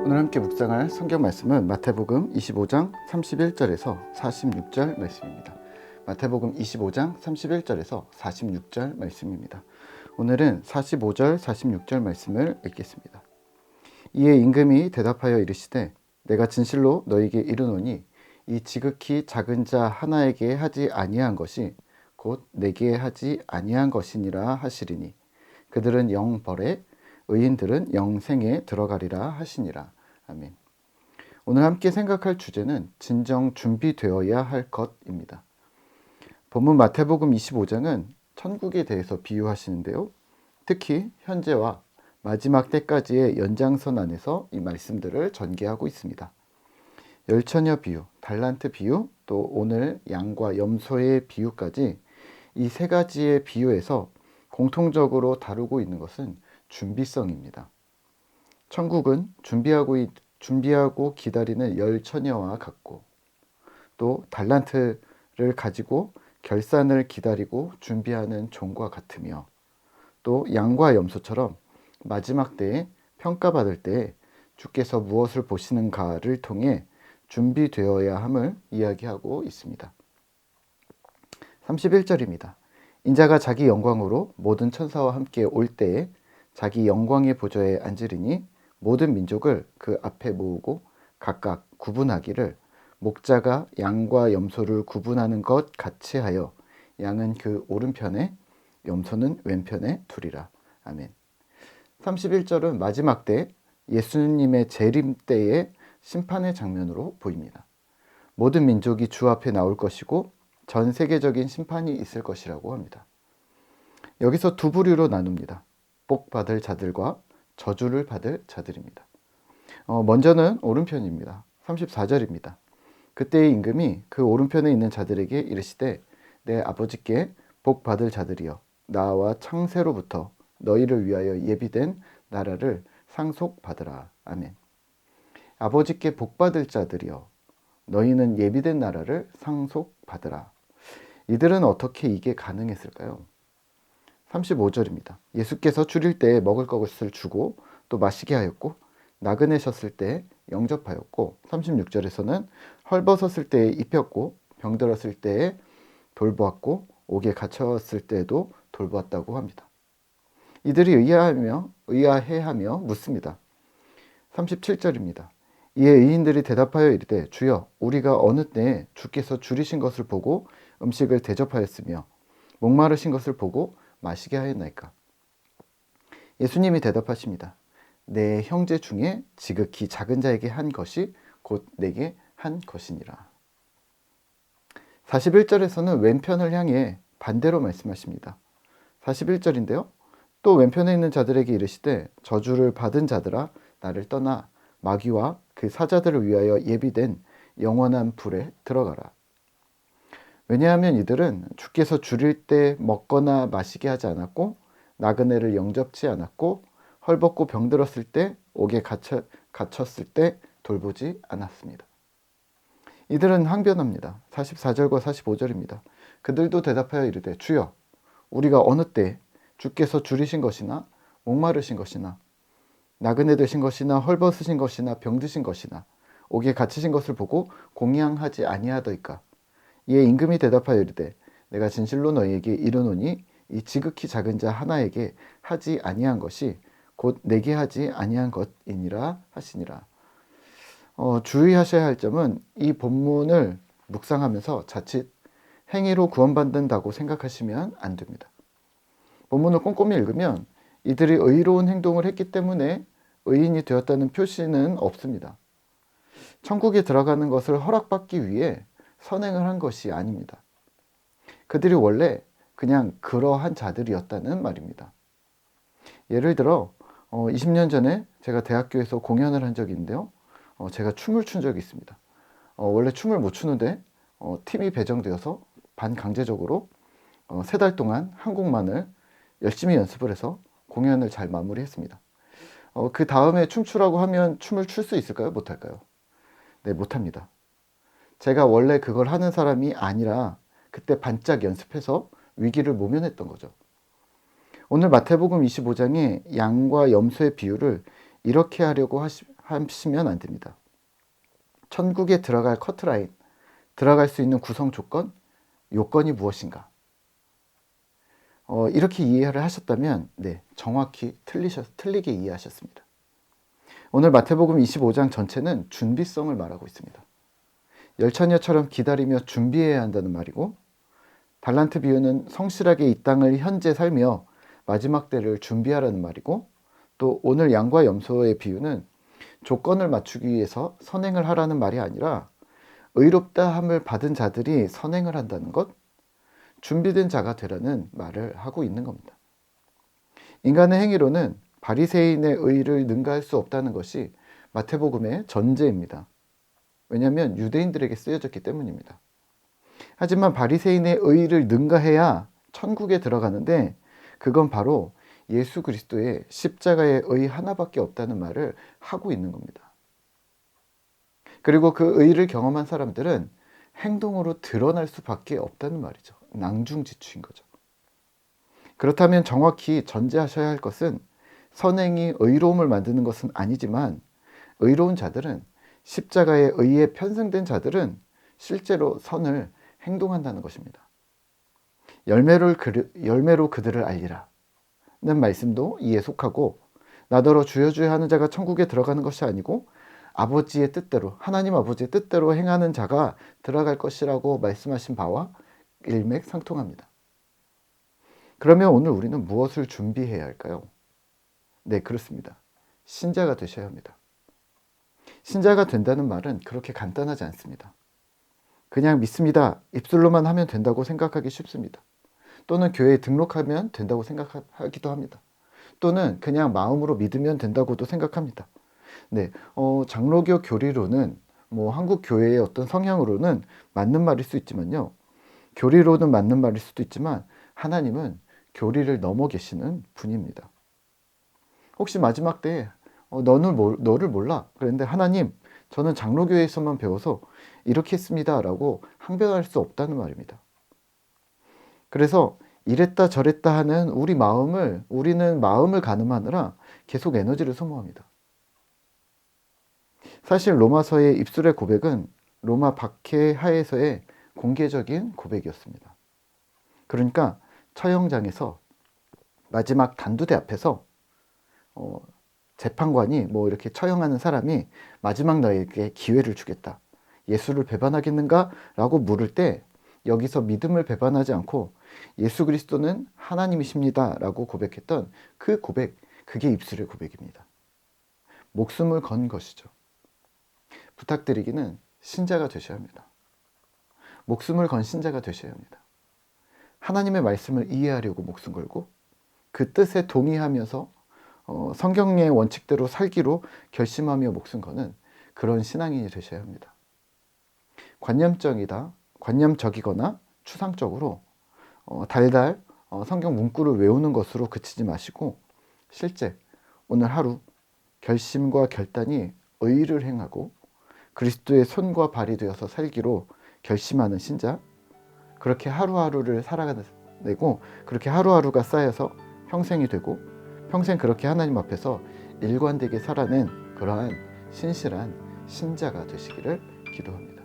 오늘 함께 묵상할 성경 말씀은 마태복음 25장 31절에서 46절 말씀입니다. 마태복음 25장 31절에서 46절 말씀입니다. 오늘은 45절, 46절 말씀을 읽겠습니다. 이에 임금이 대답하여 이르시되 내가 진실로 너희에게 이르노니 이 지극히 작은 자 하나에게 하지 아니한 것이 곧 내게 하지 아니한 것이니라 하시리니 그들은 영벌에 의인들은 영생에 들어가리라 하시니라. 아멘. 오늘 함께 생각할 주제는 진정 준비되어야 할 것입니다. 본문 마태복음 25장은 천국에 대해서 비유하시는데요. 특히 현재와 마지막 때까지의 연장선 안에서 이 말씀들을 전개하고 있습니다. 열처녀 비유, 달란트 비유, 또 오늘 양과 염소의 비유까지 이 세 가지의 비유에서 공통적으로 다루고 있는 것은 준비성입니다. 천국은 준비하고 기다리는 열처녀와 같고 또 달란트를 가지고 결산을 기다리고 준비하는 종과 같으며 또 양과 염소처럼 마지막 때에 평가받을 때 주께서 무엇을 보시는가를 통해 준비되어야 함을 이야기하고 있습니다. 31절입니다. 인자가 자기 영광으로 모든 천사와 함께 올 때에 자기 영광의 보좌에 앉으리니 모든 민족을 그 앞에 모으고 각각 구분하기를 목자가 양과 염소를 구분하는 것 같이 하여 양은 그 오른편에 염소는 왼편에 두리라. 아멘. 31절은 마지막 때 예수님의 재림 때의 심판의 장면으로 보입니다. 모든 민족이 주 앞에 나올 것이고 전 세계적인 심판이 있을 것이라고 합니다. 여기서 두 부류로 나눕니다. 복 받을 자들과 저주를 받을 자들입니다. 먼저는 오른편입니다. 34절입니다. 그때의 임금이 그 오른편에 있는 자들에게 이르시되 내 아버지께 복 받을 자들이여 나와 창세로부터 너희를 위하여 예비된 나라를 상속받으라. 아멘. 아버지께 복 받을 자들이여 너희는 예비된 나라를 상속받으라. 이들은 어떻게 이게 가능했을까요? 35절입니다. 예수께서 줄일 때 먹을 것을 주고 또 마시게 하였고 나그네셨을 때 영접하였고 36절에서는 헐벗었을 때에 입혔고 병들었을 때에 돌보았고 옥에 갇혔을 때에도 돌보았다고 합니다. 이들이 의아해하며 묻습니다. 37절입니다. 이에 의인들이 대답하여 이르되 주여 우리가 어느 때에 주께서 줄이신 것을 보고 음식을 대접하였으며 목마르신 것을 보고 마시게 하였나이까? 예수님이 대답하십니다. 내 형제 중에 지극히 작은 자에게 한 것이 곧 내게 한 것이니라. 41절에서는 왼편을 향해 반대로 말씀하십니다. 41절인데요. 또 왼편에 있는 자들에게 이르시되 저주를 받은 자들아 나를 떠나 마귀와 그 사자들을 위하여 예비된 영원한 불에 들어가라. 왜냐하면 이들은 주께서 줄일 때 먹거나 마시게 하지 않았고 나그네를 영접치 않았고 헐벗고 병들었을 때 옥에 갇혔을 때 돌보지 않았습니다. 이들은 항변합니다. 44절과 45절입니다. 그들도 대답하여 이르되 주여 우리가 어느 때 주께서 줄이신 것이나 목마르신 것이나 나그네 되신 것이나 헐벗으신 것이나 병드신 것이나 옥에 갇히신 것을 보고 공양하지 아니하더이까? 이에 임금이 대답하여 이르되 내가 진실로 너희에게 이르노니 이 지극히 작은 자 하나에게 하지 아니한 것이 곧 내게 하지 아니한 것이니라 하시니라. 주의하셔야 할 점은 이 본문을 묵상하면서 자칫 행위로 구원받는다고 생각하시면 안 됩니다. 본문을 꼼꼼히 읽으면 이들이 의로운 행동을 했기 때문에 의인이 되었다는 표시는 없습니다. 천국에 들어가는 것을 허락받기 위해 선행을 한 것이 아닙니다. 그들이 원래 그냥 그러한 자들이었다는 말입니다. 예를 들어 20년 전에 제가 대학교에서 공연을 한 적이 있는데요. 제가 춤을 춘 적이 있습니다. 원래 춤을 못 추는데 팀이 배정되어서 반강제적으로 3달 동안 한 곡만을 열심히 연습을 해서 공연을 잘 마무리했습니다. 그 다음에 춤추라고 하면 춤을 출 수 있을까요? 못할까요? 네, 못합니다. 제가 원래 그걸 하는 사람이 아니라 그때 반짝 연습해서 위기를 모면했던 거죠. 오늘 마태복음 25장의 양과 염소의 비유를 이렇게 하려고 하시면 안 됩니다. 천국에 들어갈 커트라인, 들어갈 수 있는 구성 조건, 요건이 무엇인가? 이렇게 이해를 하셨다면 정확히 틀리게 이해하셨습니다. 오늘 마태복음 25장 전체는 준비성을 말하고 있습니다. 열처녀처럼 기다리며 준비해야 한다는 말이고, 달란트 비유는 성실하게 이 땅을 현재 살며 마지막 때를 준비하라는 말이고, 또 오늘 양과 염소의 비유는 조건을 맞추기 위해서 선행을 하라는 말이 아니라 의롭다 함을 받은 자들이 선행을 한다는 것, 준비된 자가 되라는 말을 하고 있는 겁니다. 인간의 행위로는 바리새인의 의를 능가할 수 없다는 것이 마태복음의 전제입니다. 왜냐하면 유대인들에게 쓰여졌기 때문입니다. 하지만 바리새인의 의를 능가해야 천국에 들어가는데, 그건 바로 예수 그리스도의 십자가의 의 하나밖에 없다는 말을 하고 있는 겁니다. 그리고 그 의를 경험한 사람들은 행동으로 드러날 수밖에 없다는 말이죠. 낭중지추인 거죠. 그렇다면 정확히 전제하셔야 할 것은, 선행이 의로움을 만드는 것은 아니지만 의로운 자들은, 십자가의 의에 편승된 자들은 실제로 선을 행동한다는 것입니다. 열매로 그들을 알리라 는 말씀도 이에 속하고, 나더러 주여 주여 하는 자가 천국에 들어가는 것이 아니고 아버지의 뜻대로, 하나님 아버지의 뜻대로 행하는 자가 들어갈 것이라고 말씀하신 바와 일맥상통합니다. 그러면 오늘 우리는 무엇을 준비해야 할까요? 네, 그렇습니다. 신자가 되셔야 합니다. 신자가 된다는 말은 그렇게 간단하지 않습니다. 그냥 믿습니다, 입술로만 하면 된다고 생각하기 쉽습니다. 또는 교회에 등록하면 된다고 생각하기도 합니다. 또는 그냥 마음으로 믿으면 된다고도 생각합니다. 장로교 교리로는, 한국 교회의 어떤 성향으로는 맞는 말일 수 있지만요, 교리로는 맞는 말일 수도 있지만 하나님은 교리를 넘어 계시는 분입니다. 혹시 마지막 때에 너를 몰라 그랬는데, 하나님, 저는 장로교회에서만 배워서 이렇게 했습니다 라고 항변할 수 없다는 말입니다. 그래서 이랬다 저랬다 하는 우리는 마음을 가늠하느라 계속 에너지를 소모합니다. 사실 로마서의 입술의 고백은 로마 박해 하에서의 공개적인 고백이었습니다. 그러니까 처형장에서 마지막 단두대 앞에서 재판관이 이렇게 처형하는 사람이 마지막 너에게 기회를 주겠다, 예수를 배반하겠는가? 라고 물을 때, 여기서 믿음을 배반하지 않고 예수 그리스도는 하나님이십니다 라고 고백했던 그 고백, 그게 입술의 고백입니다. 목숨을 건 것이죠. 부탁드리기는 신자가 되셔야 합니다. 목숨을 건 신자가 되셔야 합니다. 하나님의 말씀을 이해하려고 목숨 걸고, 그 뜻에 동의하면서 성경의 원칙대로 살기로 결심하며 목숨 거는 그런 신앙인이 되셔야 합니다. 관념적이거나 추상적으로 달달 성경 문구를 외우는 것으로 그치지 마시고, 실제 오늘 하루 결심과 결단이 의를 행하고 그리스도의 손과 발이 되어서 살기로 결심하는 신자, 그렇게 하루하루를 살아가고, 그렇게 하루하루가 쌓여서 평생이 되고, 평생 그렇게 하나님 앞에서 일관되게 살아낸 그러한 신실한 신자가 되시기를 기도합니다.